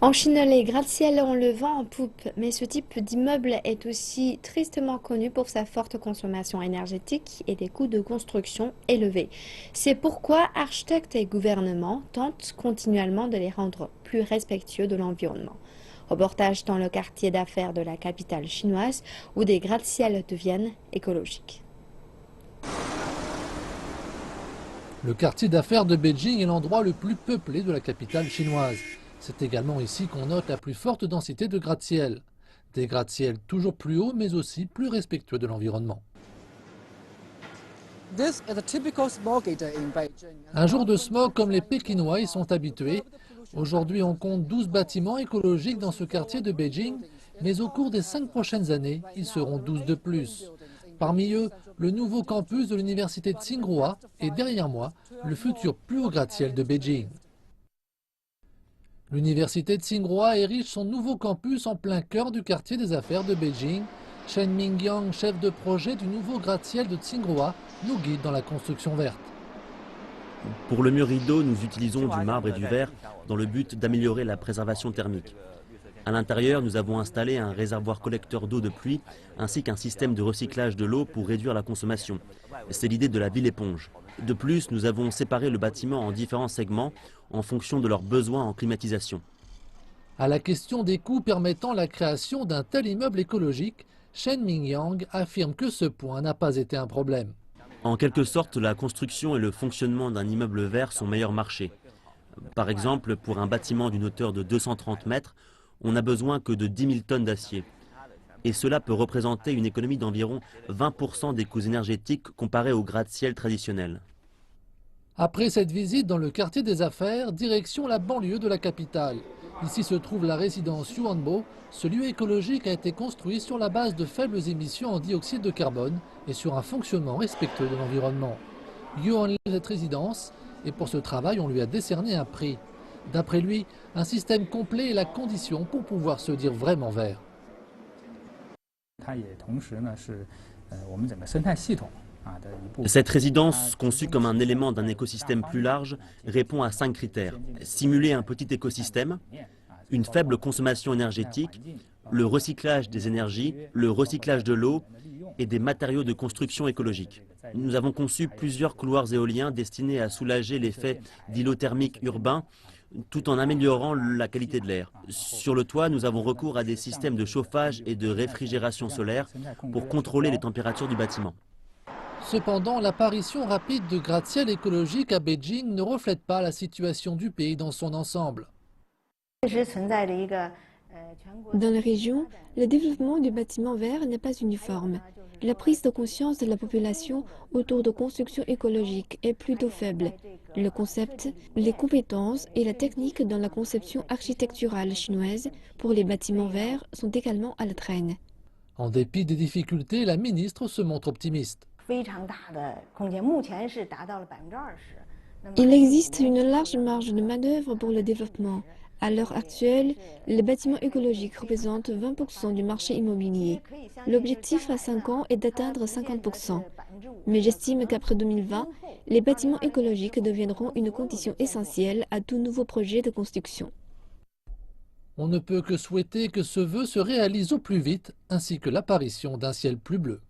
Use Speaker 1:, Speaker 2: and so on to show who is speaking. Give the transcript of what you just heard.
Speaker 1: En Chine, les gratte-ciel ont le vent en poupe, mais ce type d'immeuble est aussi tristement connu pour sa forte consommation énergétique et des coûts de construction élevés. C'est pourquoi architectes et gouvernements tentent continuellement de les rendre plus respectueux de l'environnement. Reportage dans le quartier d'affaires de la capitale chinoise où des gratte-ciel deviennent écologiques.
Speaker 2: Le quartier d'affaires de Beijing est l'endroit le plus peuplé de la capitale chinoise. C'est également ici qu'on note la plus forte densité de gratte-ciel. Des gratte-ciel toujours plus hauts mais aussi plus respectueux de l'environnement. Un jour de smog comme les Pékinois y sont habitués. Aujourd'hui, on compte 12 bâtiments écologiques dans ce quartier de Beijing, mais au cours des 5 prochaines années, ils seront 12 de plus. Parmi eux, le nouveau campus de l'université de Tsinghua et derrière moi, le futur plus haut gratte-ciel de Beijing. L'université de Tsinghua érige son nouveau campus en plein cœur du quartier des affaires de Beijing. Chen Mingyang, chef de projet du nouveau gratte-ciel de Tsinghua, nous guide dans la construction verte.
Speaker 3: Pour le mur rideau, nous utilisons du marbre et du verre dans le but d'améliorer la préservation thermique. À l'intérieur, nous avons installé un réservoir collecteur d'eau de pluie ainsi qu'un système de recyclage de l'eau pour réduire la consommation. C'est l'idée de la ville éponge. De plus, nous avons séparé le bâtiment en différents segments en fonction de leurs besoins en climatisation.
Speaker 2: À la question des coûts permettant la création d'un tel immeuble écologique, Chen Mingyang affirme que ce point n'a pas été un problème.
Speaker 3: En quelque sorte, la construction et le fonctionnement d'un immeuble vert sont meilleurs marchés. Par exemple, pour un bâtiment d'une hauteur de 230 mètres, on n'a besoin que de 10 000 tonnes d'acier. Et cela peut représenter une économie d'environ 20% des coûts énergétiques comparés au gratte-ciel traditionnel.
Speaker 2: Après cette visite dans le quartier des affaires, direction la banlieue de la capitale. Ici se trouve la résidence Yuanbo. Ce lieu écologique a été construit sur la base de faibles émissions en dioxyde de carbone et sur un fonctionnement respectueux de l'environnement. Yuan loue cette résidence et pour ce travail, on lui a décerné un prix. D'après lui, un système complet est la condition pour pouvoir se dire vraiment vert.
Speaker 3: Cette résidence, conçue comme un élément d'un écosystème plus large, répond à 5 critères. Simuler un petit écosystème, une faible consommation énergétique, le recyclage des énergies, le recyclage de l'eau et des matériaux de construction écologiques. Nous avons conçu plusieurs couloirs éoliens destinés à soulager l'effet d'îlots thermiques urbains tout en améliorant la qualité de l'air. Sur le toit, nous avons recours à des systèmes de chauffage et de réfrigération solaire pour contrôler les températures du bâtiment.
Speaker 2: Cependant, l'apparition rapide de gratte-ciel écologiques à Beijing ne reflète pas la situation du pays dans son ensemble.
Speaker 1: Dans la région, le développement du bâtiment vert n'est pas uniforme. La prise de conscience de la population autour de constructions écologiques est plutôt faible. Le concept, les compétences et la technique dans la conception architecturale chinoise pour les bâtiments verts sont également à la traîne.
Speaker 2: En dépit des difficultés, la ministre se montre optimiste.
Speaker 1: Il existe une large marge de manœuvre pour le développement. À l'heure actuelle, les bâtiments écologiques représentent 20% du marché immobilier. L'objectif à 5 ans est d'atteindre 50%. Mais j'estime qu'après 2020, les bâtiments écologiques deviendront une condition essentielle à tout nouveau projet de construction.
Speaker 2: On ne peut que souhaiter que ce vœu se réalise au plus vite, ainsi que l'apparition d'un ciel plus bleu.